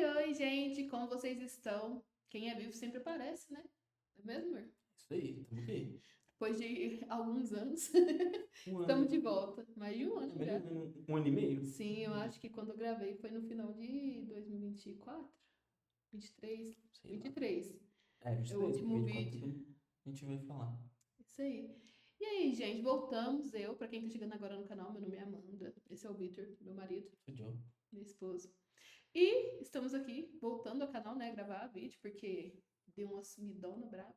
Oi, gente, como vocês estão? Quem é vivo sempre aparece, né? Não é mesmo, amor? Isso aí, tamo aqui. Depois de alguns anos, Um estamos ano. de volta. Mais de um É ano mais de já. um ano e meio? Sim, eu acho que quando eu gravei foi no final de 2024, 23, Sei lá. 23. É, É o 23, porque último 24 vídeo. a gente vai falar. Isso aí. E aí, gente, voltamos. Pra quem tá chegando agora no canal, meu nome é Amanda. Esse é o Victor, meu marido, Fudeu. meu esposo. E estamos aqui, voltando ao canal, né? Gravar vídeo, porque deu uma sumidona braba.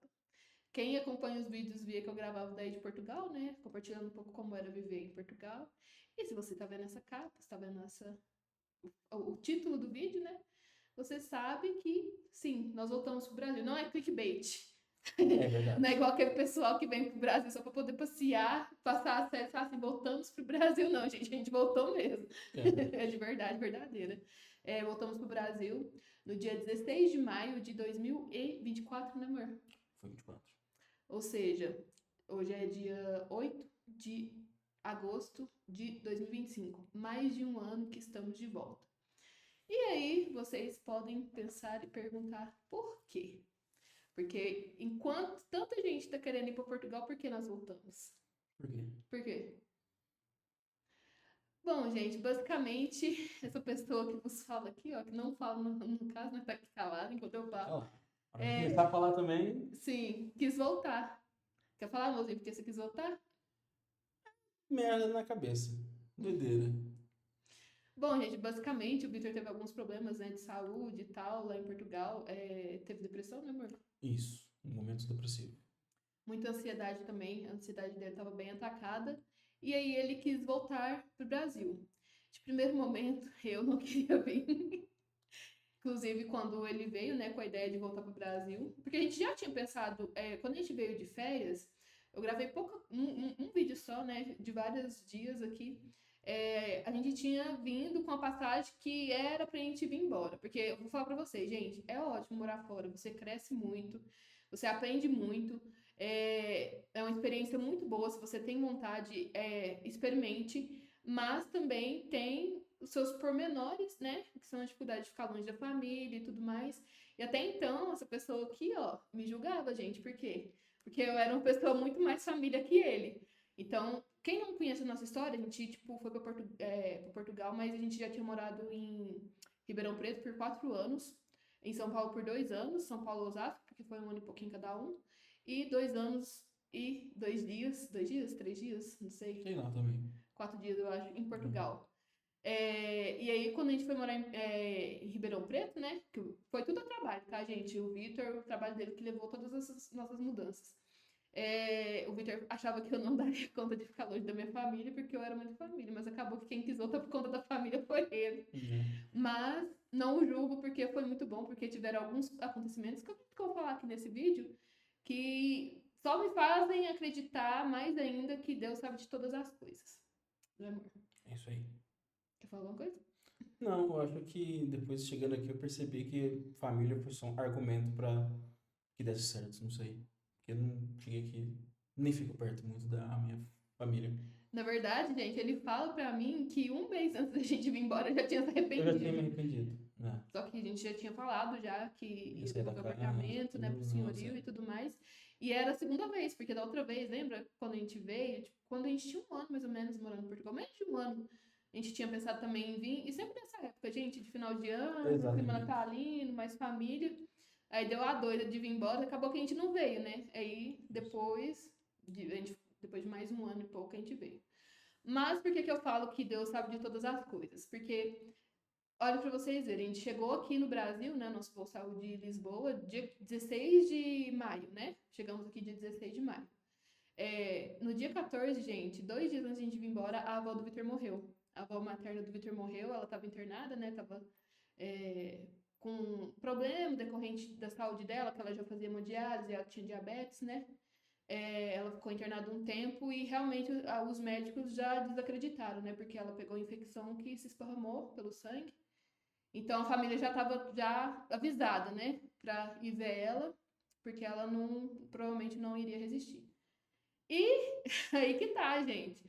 Quem acompanha os vídeos via que eu gravava daí de Portugal, né? Compartilhando um pouco como era viver em Portugal. E se você tá vendo essa capa, está vendo o título do vídeo, né? Você sabe que, sim, nós voltamos pro Brasil. Não é clickbait. É verdade. Não é igual aquele pessoal que vem pro Brasil só para poder passear, passar acesso e falar assim, voltamos pro Brasil. Não, gente, a gente voltou mesmo. É de verdade, verdadeira. Voltamos pro Brasil no dia 16 de maio de 2024, né, amor? Foi 24. Ou seja, hoje é dia 8 de agosto de 2025. Mais de um ano que estamos de volta. E aí, vocês podem pensar e perguntar por quê? Porque enquanto tanta gente está querendo ir para Portugal, por que nós voltamos? Por quê? Por quê? Bom, gente, basicamente, essa pessoa que vos fala aqui, ó, que não fala no caso, né, tá aqui calada enquanto eu Tá falo. lá. Para começar a falar também, Sim, quis voltar. Quer falar, mozinho, porque você quis voltar? merda na cabeça. Doideira. Bom, gente, basicamente, o Victor teve alguns problemas, né, de saúde e tal, lá em Portugal. Teve depressão, né, amor? Isso. Um momento depressivo. Muita ansiedade também, a ansiedade dele estava bem atacada. E aí ele quis voltar pro Brasil. De primeiro momento, eu não queria vir. Inclusive, quando ele veio, né, com a ideia de voltar pro Brasil. Porque a gente já tinha pensado, quando a gente veio de férias, eu gravei um vídeo só, né, de vários dias aqui. A gente tinha vindo com a passagem que era pra gente vir embora. Porque eu vou falar pra vocês, gente, é ótimo morar fora. Você cresce muito, você aprende muito. É uma experiência muito boa. Se você tem vontade, experimente. Mas também tem os seus pormenores, né? Que são a dificuldade de ficar longe da família e tudo mais. E até então, essa pessoa aqui, ó, me julgava, gente. Por quê? Porque eu era uma pessoa muito mais família que ele. Então, quem não conhece a nossa história, a gente, tipo, foi pra Portugal, mas a gente já tinha morado em Ribeirão Preto por 4 anos, em São Paulo por 2 anos, São Paulo Osasco, porque foi um ano e pouquinho cada um, e 2 anos e 2 dias, 3 dias, não sei, Sei lá também. 4 dias, eu acho, em Portugal. E aí, quando a gente foi morar em Ribeirão Preto, né? Que foi tudo a trabalho, tá, gente? O Vitor, o trabalho dele que levou todas essas nossas mudanças. O Vitor achava que eu não daria conta de ficar longe da minha família, porque eu era muito família, mas acabou que quem quis voltar por conta da família foi ele. Mas não o julgo, porque foi muito bom, porque tiveram alguns acontecimentos que eu vou falar aqui nesse vídeo, que só me fazem acreditar mais ainda que Deus sabe de todas as coisas. Não é, amor? É isso aí. Quer falar alguma coisa? Não, eu acho que depois chegando aqui eu percebi que família foi só um argumento pra que desse certo, não sei. Porque eu não cheguei aqui, nem fico perto muito da minha família. Na verdade, gente, ele fala pra mim que um mês antes da gente vir embora eu já tinha se Eu já tinha me arrependido. arrependido, né? Só que a gente já tinha falado já que Ia ia sair da devolver o casa, apartamento, né, pro tudo, nossa. senhorio e tudo mais. E era a segunda vez, porque da outra vez, lembra? Quando a gente veio, tipo, quando a gente tinha um ano mais ou menos morando em Portugal, menos de um ano, a gente tinha pensado também em vir. E sempre nessa época, gente, de final de ano, clima Exatamente. natalino, mais família. Aí deu a doida de vir embora, acabou que a gente não veio, né? Aí depois de mais um ano e pouco, a gente veio. Mas por que que eu falo que Deus sabe de todas as coisas? Porque, olha para vocês verem, a gente chegou aqui no Brasil, né? Nosso voo saiu de Lisboa, dia 16 de maio, né? Chegamos aqui dia 16 de maio. No dia 14, gente, 2 dias antes de a gente vir embora, a avó do Vitor morreu. A avó materna do Vitor morreu, ela estava internada, né? Tava com problema decorrente da saúde dela, que ela já fazia hemodiálise, ela tinha diabetes, né? Ela ficou internada um tempo e realmente os médicos já desacreditaram, né? Porque ela pegou infecção que se esparramou pelo sangue. Então a família já estava já avisada, né? Para ir ver ela, porque ela provavelmente não iria resistir. E aí que tá, gente.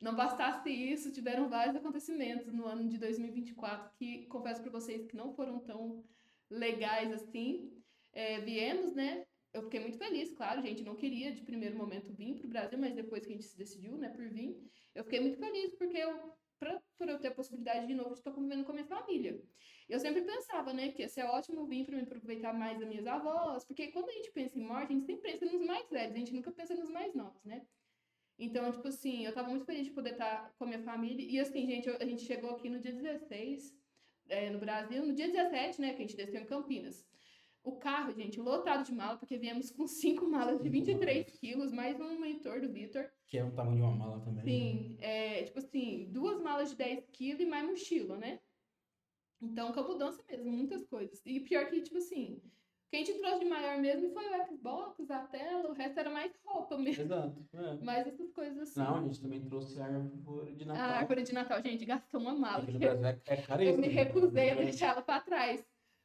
Não bastasse isso, tiveram vários acontecimentos no ano de 2024 que confesso para vocês que não foram tão legais assim. Viemos, né? Eu fiquei muito feliz, claro, gente. Não queria de primeiro momento vir para o Brasil, mas depois que a gente se decidiu, né, por vir, eu fiquei muito feliz porque por eu ter a possibilidade de novo de estar convivendo com a minha família. Eu sempre pensava, né, que ia ser ótimo vir para me aproveitar mais das minhas avós, porque quando a gente pensa em morte, a gente sempre pensa nos mais velhos, a gente nunca pensa nos mais novos, né? Então, tipo assim, eu tava muito feliz de poder estar com a minha família. E assim, gente, a gente chegou aqui no dia 16, no Brasil, no dia 17, né, que a gente desceu em Campinas. O carro, gente, lotado de mala, porque viemos com 5 malas de 23 quilos, mais um monitor do Vitor. Que é um tamanho de uma mala também. Sim, tipo assim, 2 malas de 10 quilos e mais mochila, né? Então, com a mudança mesmo, muitas coisas. E pior que, tipo assim, o que a gente trouxe de maior mesmo foi o Xbox, a tela, o resto era mais roupa mesmo. Exato. Mais essas coisas assim. Não, a gente também trouxe a árvore de Natal. A árvore de Natal, gente, gastou uma mala. Aqui no Brasil é caríssimo. Eu me recusei a deixar ela pra trás.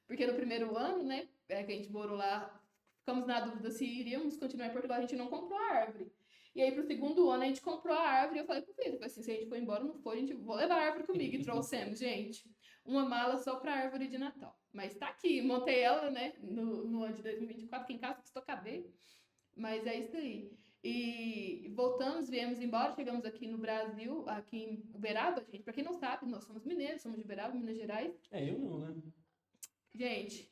Porque no primeiro ano, né, que a gente morou lá, ficamos na dúvida se iríamos continuar em Portugal, a gente não comprou a árvore. E aí, pro segundo ano, a gente comprou a árvore e eu falei pro Vitor, assim, se a gente for embora, não for, a gente vou levar a árvore comigo. E trouxemos, gente, uma mala só pra árvore de Natal. Mas tá aqui, montei ela, né, no ano de 2024, aqui em casa custou caber. Mas é isso aí. E voltamos, viemos embora, chegamos aqui no Brasil, aqui em Uberaba, gente. Pra quem não sabe, nós somos mineiros, somos de Uberaba, Minas Gerais. Eu não, né? Gente,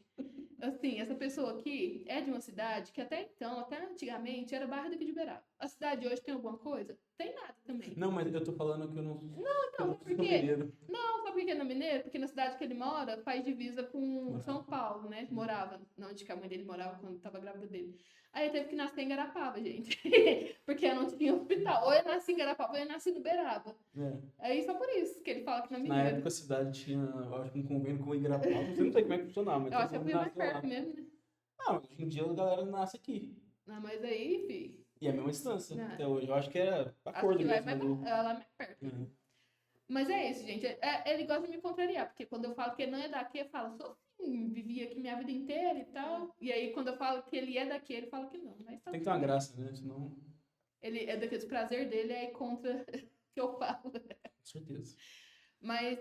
assim, essa pessoa aqui é de uma cidade que até então, até antigamente, era bairro daqui de Uberaba. A cidade hoje tem alguma coisa? Tem nada também. Não, mas eu tô falando que eu não. Não, então, eu por sou quê? mineiro. Não, sabe por que é mineiro? Porque na cidade que ele mora, faz divisa com São Paulo, né? Morava, onde que a mãe dele morava quando tava grávida dele. Aí ele teve que nascer em Garapava, gente. Porque não tinha hospital. Ou eu nasci em Garapava ou eu nasci no Uberaba. Aí só por isso que ele fala que não é Na mineiro. época a cidade tinha, eu acho, um convênio com o Igarapava. Você não sei como é que funcionava, mas Eu acho que todo eu mundo fui mais nasceu lá. perto mesmo, né? Ah, mas hoje em dia a galera nasce aqui. Não, mas aí, fi. E é a mesma distância Não. até hoje. Eu acho que era Acho acordo que lá é mesmo. mais perto. Mas é isso, gente. Ele gosta de me contrariar, porque quando eu falo que ele não é daqui, eu falo, sou sim, vivi aqui minha vida inteira e tal. E aí, quando eu falo que ele é daqui, ele fala que não. Mas tá Tem que ter uma graça, né? Senão. Ele é daqueles prazer dele, é contra que eu falo. Com certeza. Mas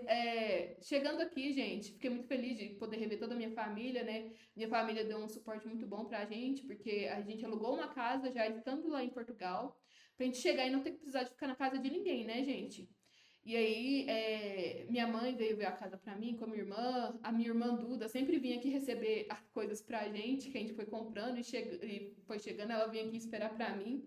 chegando aqui, gente, fiquei muito feliz de poder rever toda a minha família, né? Minha família deu um suporte muito bom pra gente, porque a gente alugou uma casa já estando lá em Portugal, pra gente chegar e não ter que precisar de ficar na casa de ninguém, né, gente? E aí, minha mãe veio ver a casa pra mim com a minha irmã Duda sempre vinha aqui receber as coisas pra gente, que a gente foi comprando e foi chegando, ela vinha aqui esperar pra mim,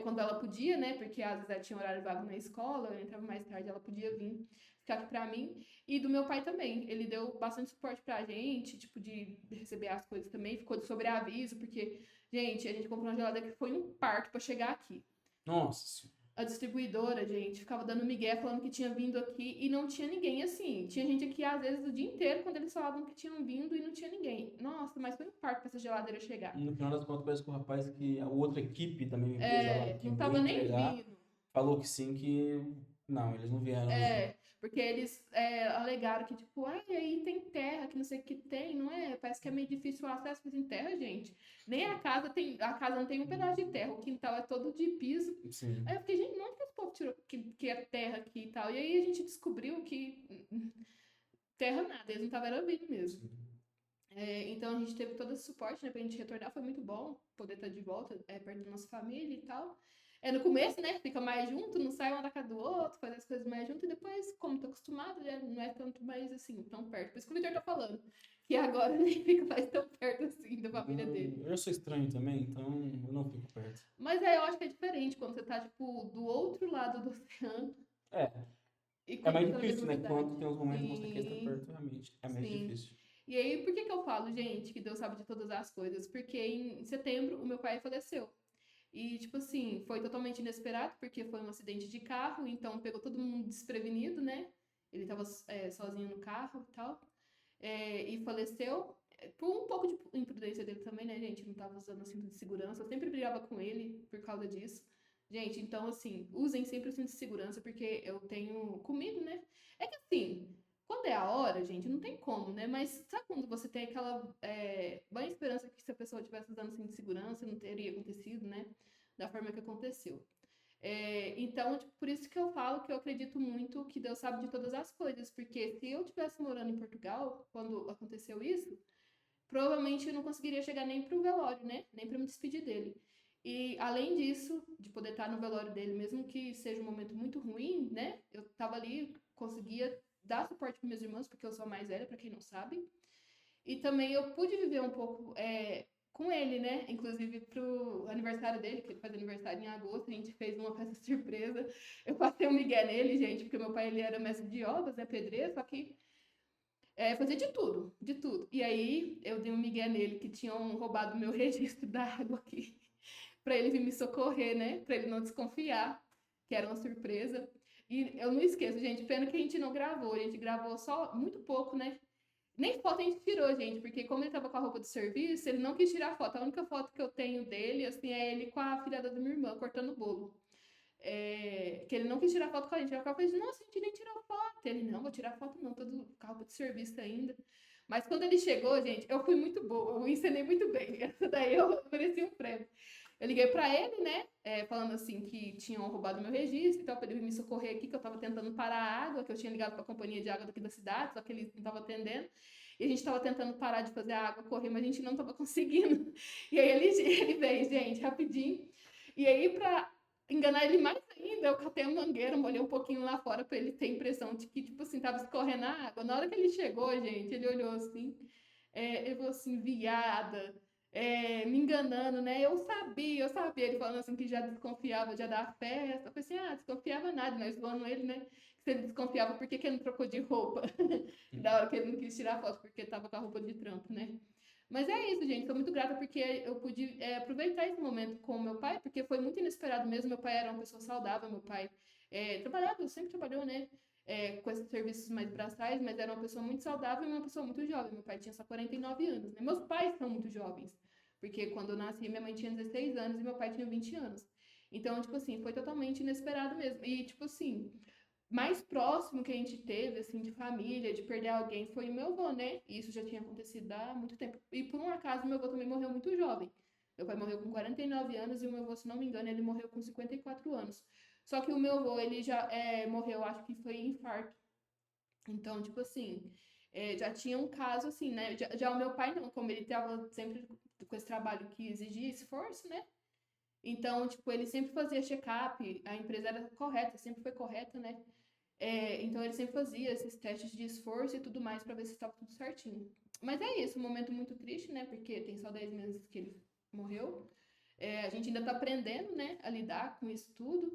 quando ela podia, né? Porque às vezes ela tinha horário vago na escola, eu entrava mais tarde, ela podia vir ficar aqui pra mim. E do meu pai também, ele deu bastante suporte pra gente, tipo, de receber as coisas também, ficou de sobreaviso, porque, gente, a gente comprou uma geladeira que foi um parto pra chegar aqui. Nossa. A distribuidora, gente, ficava dando migué falando que tinha vindo aqui e não tinha ninguém, assim. Tinha gente aqui, às vezes, o dia inteiro, quando eles falavam que tinham vindo e não tinha ninguém. Nossa, mas foi um parto pra essa geladeira chegar. No final das contas, parece que o rapaz que a outra equipe também me lá, que não tava nem entregar, vindo. falou que sim, que não, eles não vieram. Porque eles alegaram que, tipo, aí tem terra, que não sei o que tem, não é? Parece que é meio difícil o acesso, mas em terra, gente. Nem a casa não tem um pedaço de terra, o quintal é todo de piso. Sim. Aí eu fiquei, gente, onde que esse povo tirou que é terra aqui e tal? E aí a gente descobriu que terra nada, eles não estavam vindo mesmo. Então a gente teve todo esse suporte, né, pra gente retornar, foi muito bom poder estar de volta perto da nossa família e tal. No começo, né, fica mais junto, não sai um da casa do outro, faz as coisas mais junto, e depois, como tô acostumado, já não é tanto mais assim, tão perto. Por isso que o Victor tá falando, que agora nem fica mais tão perto assim da família dele. Eu sou estranho também, então eu não fico perto. Mas eu acho que é diferente quando você tá, tipo, do outro lado do oceano. É mais difícil, né? Quando tem uns momentos que você quer estar perto, realmente. É mais difícil. E aí, por que eu falo, gente, que Deus sabe de todas as coisas? Porque em setembro o meu pai faleceu. E, tipo assim, foi totalmente inesperado, porque foi um acidente de carro, então pegou todo mundo desprevenido, né? Ele tava sozinho no carro e tal. E faleceu. Por um pouco de imprudência dele também, né, gente? Não tava usando cinto de segurança. Eu sempre brigava com ele por causa disso. Gente, então, assim, usem sempre o cinto de segurança, porque eu tenho comigo, né? É que, assim, quando é a hora, gente, não tem como, né? Mas sabe quando você tem aquela boa esperança que se a pessoa tivesse usando cinto de segurança, não teria acontecido, né? Da forma que aconteceu. Então, tipo, por isso que eu falo que eu acredito muito que Deus sabe de todas as coisas, porque se eu tivesse morando em Portugal, quando aconteceu isso, provavelmente eu não conseguiria chegar nem pro velório, né? Nem para me despedir dele. E além disso, de poder estar no velório dele, mesmo que seja um momento muito ruim, né? Eu tava ali, conseguia dar suporte para meus irmãos, porque eu sou a mais velha, para quem não sabe. E também eu pude viver um pouco com ele, né? Inclusive pro aniversário dele, que ele faz aniversário em agosto, a gente fez uma festa surpresa. Eu passei um migué nele, gente, porque meu pai ele era mestre de obras, né? Pedreiro, só que fazia de tudo, de tudo. E aí eu dei um migué nele que tinham roubado o meu registro da água aqui, para ele vir me socorrer, né? Para ele não desconfiar, que era uma surpresa. E eu não esqueço, gente, pena que a gente não gravou, a gente gravou só muito pouco, né? Nem foto a gente tirou, gente, porque como ele tava com a roupa de serviço, ele não quis tirar foto. A única foto que eu tenho dele, assim, é ele com a filhada da minha irmã, cortando o bolo. Que ele não quis tirar foto com a gente. Eu falei, nossa, a gente nem tirou foto. Ele, não, vou tirar foto não, todo com a roupa de serviço ainda. Mas quando ele chegou, gente, eu fui muito boa, eu ensinei muito bem. Essa daí eu mereci um prêmio. Eu liguei pra ele, né, falando assim que tinham roubado meu registro, então pra ele me socorrer aqui, que eu tava tentando parar a água, que eu tinha ligado pra companhia de água daqui da cidade, só que eles não estavam atendendo. E a gente tava tentando parar de fazer a água correr, mas a gente não tava conseguindo. E aí ele veio, gente, rapidinho. E aí, pra enganar ele mais ainda, eu catei a mangueira, molhei um pouquinho lá fora pra ele ter a impressão de que, tipo assim, tava escorrendo a água. Na hora que ele chegou, gente, ele olhou assim, ele falou assim, viada, me enganando, né? Eu sabia. Ele falando assim que já desconfiava já da festa. Eu falei assim, desconfiava nada, nós zoando ele, né? Que ele desconfiava porque que ele não trocou de roupa. Da hora que ele não quis tirar foto porque tava com a roupa de trampo, né? Mas é isso, gente. Sou muito grata porque eu pude aproveitar esse momento com o meu pai, porque foi muito inesperado mesmo. Meu pai era uma pessoa saudável, meu pai trabalhava, sempre trabalhou, né? Com esses serviços mais braçais, mas era uma pessoa muito saudável e uma pessoa muito jovem. Meu pai tinha só 49 anos, né? Meus pais são muito jovens, porque quando eu nasci, minha mãe tinha 16 anos e meu pai tinha 20 anos. Então, tipo assim, foi totalmente inesperado mesmo. E, tipo assim, mais próximo que a gente teve, assim, de família, de perder alguém, foi o meu avô, né? E isso já tinha acontecido há muito tempo. E por um acaso, meu avô também morreu muito jovem. Meu pai morreu com 49 anos e o meu avô, se não me engano, ele morreu com 54 anos. Só que o meu avô, ele já morreu, acho que foi em infarto. Então, tipo assim, já tinha um caso assim, né? Já o meu pai não, como ele tava sempre com esse trabalho que exigia esforço, né? Então, tipo, ele sempre fazia check-up, a empresa era correta, sempre foi correta, né? Então ele sempre fazia esses testes de esforço e tudo mais para ver se estava tudo certinho. Mas é isso, um momento muito triste, né? Porque tem só 10 meses que ele morreu. A gente ainda está aprendendo, né, a lidar com isso tudo.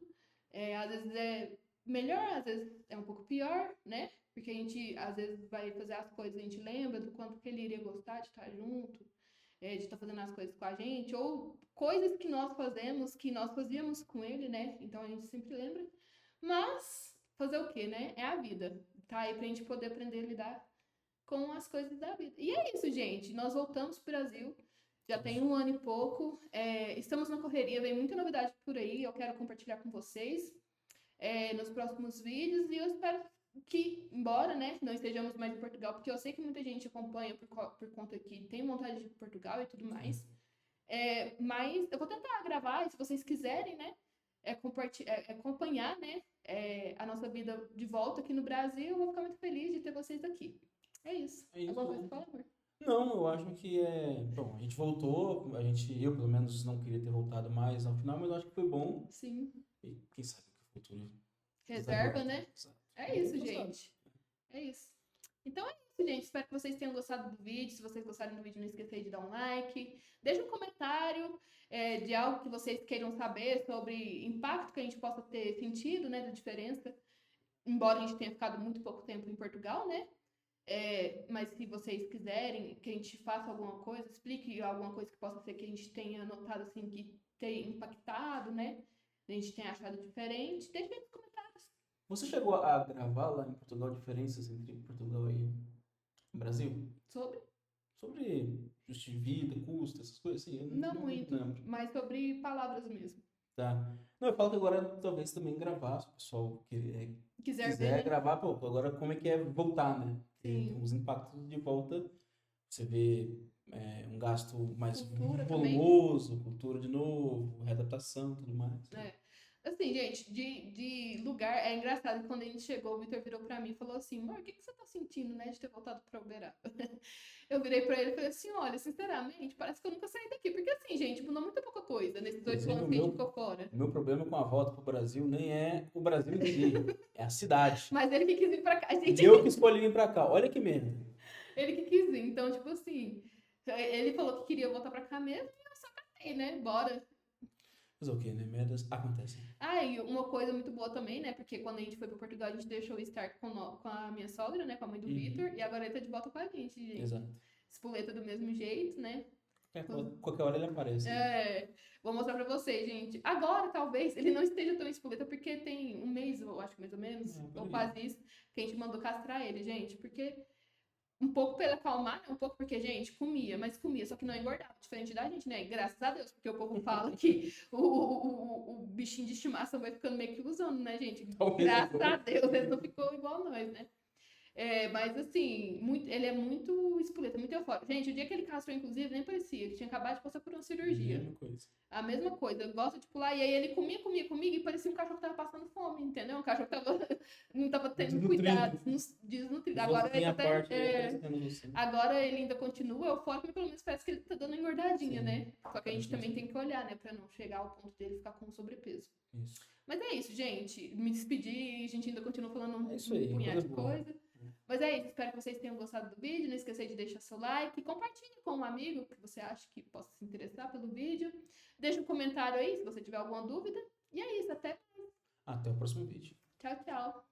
Às vezes é melhor, às vezes é um pouco pior, né? Porque a gente, às vezes, vai fazer as coisas, a gente lembra do quanto que ele iria gostar de estar junto, de estar fazendo as coisas com a gente, ou coisas que nós fazemos, que nós fazíamos com ele, né? Então a gente sempre lembra. Mas fazer o quê, né? É a vida. Tá aí pra gente poder aprender a lidar com as coisas da vida. E é isso, gente. Nós voltamos pro Brasil. Já tem um ano e pouco. Estamos na correria, vem muita novidade por aí. Eu quero compartilhar com vocês nos próximos vídeos. E eu espero que, embora né, não estejamos mais em Portugal, porque eu sei que muita gente acompanha por conta que tem vontade de ir para Portugal e tudo mais. Mas eu vou tentar gravar, e se vocês quiserem, né? Acompanhar, né? A nossa vida de volta aqui no Brasil, eu vou ficar muito feliz de ter vocês aqui. É isso. É isso, Alguma coisa né? para falar, amor? Não, eu acho que Bom, a gente voltou, eu pelo menos não queria ter voltado mais ao final, mas eu acho que foi bom. Sim. E quem sabe que o futuro Reserva, desaguarda. né? Exato. É Ninguém isso, nunca sabe. gente. É isso. Então é isso, gente. Espero que vocês tenham gostado do vídeo. Se vocês gostaram do vídeo, não esqueça aí de dar um like. Deixa um comentário de algo que vocês queiram saber sobre impacto que a gente possa ter sentido, né? Da diferença. Embora a gente tenha ficado muito pouco tempo em Portugal, né? Mas se vocês quiserem que a gente faça alguma coisa, explique alguma coisa que possa ser que a gente tenha notado assim, que tenha impactado, né? A gente tenha achado diferente, deixe aí nos comentários. Você chegou a gravar lá em Portugal diferenças entre Portugal e Brasil? Sobre? Sobre custo de vida, custo, essas coisas assim? Eu Não não muito, lembro. mas sobre palavras mesmo. Tá. Não, eu falo que agora talvez também gravar, se o pessoal Quiser ver, quiser né? gravar, pô, agora como é que é voltar, né? Tem Sim. uns impactos de volta, você vê um gasto mais Cultura também. volumoso, cultura de novo, readaptação e tudo mais. É. Assim, gente, de lugar, é engraçado que quando a gente chegou, o Vitor virou pra mim e falou assim, amor, o que você tá sentindo, né, de ter voltado pra Uberaba? Eu virei pra ele e falei assim, olha, sinceramente, parece que eu nunca saí daqui, porque assim, gente, mudou muito pouca coisa nesses 8 Inclusive, anos que a gente ficou fora. o meu problema com a volta pro Brasil nem é o Brasil em si, é a cidade. Mas ele que quis vir pra cá, gente, E eu que escolhi vir pra cá, olha que merda. ele que quis vir, então, tipo assim, ele falou que queria voltar pra cá mesmo, e eu só catei, né, bora. Mas o que, né? Merdas acontecem. Ah, e uma coisa muito boa também, né? Porque quando a gente foi pro Portugal, a gente deixou o Star com a minha sogra, né? Com a mãe do Vitor. E agora ele tá de volta com a gente, gente. Exato. Espoleta do mesmo jeito, né? Qualquer hora ele aparece. É, vou mostrar pra vocês, gente. Agora, talvez, ele não esteja tão espoleta, porque tem um mês, eu acho que mais ou menos, ou quase isso, que a gente mandou castrar ele, gente. Porque um pouco pra ele acalmar, né? Um pouco porque, gente, comia, só que não engordava. Diferente da gente, né? Graças a Deus, porque o povo fala que o bichinho de estimação vai ficando meio que usando, né, gente? Graças a Deus, ele não ficou igual nós, né? É, mas assim, ele é muito espoleta, muito eufórico. Gente, o dia que ele castrou, inclusive, nem parecia. Ele tinha acabado de passar por uma cirurgia. Mesma coisa. A mesma coisa, eu gosto de pular. E aí ele comia comigo e parecia um cachorro que tava passando fome, entendeu? Um cachorro que não tava tendo cuidado, desnutrido. Agora ele agora ele ainda continua eufórico, mas pelo menos parece que ele tá dando uma engordadinha, Sim. né? Só que a gente também tem que olhar, né? Pra não chegar ao ponto dele ficar com sobrepeso. Isso. Mas é isso, gente. Me despedi, a gente ainda continua falando um punhado de coisa. Mas é isso, espero que vocês tenham gostado do vídeo. Não esqueça de deixar seu like, compartilhe com um amigo que você acha que possa se interessar pelo vídeo. Deixa um comentário aí se você tiver alguma dúvida. E é isso, até o próximo vídeo. tchau, tchau.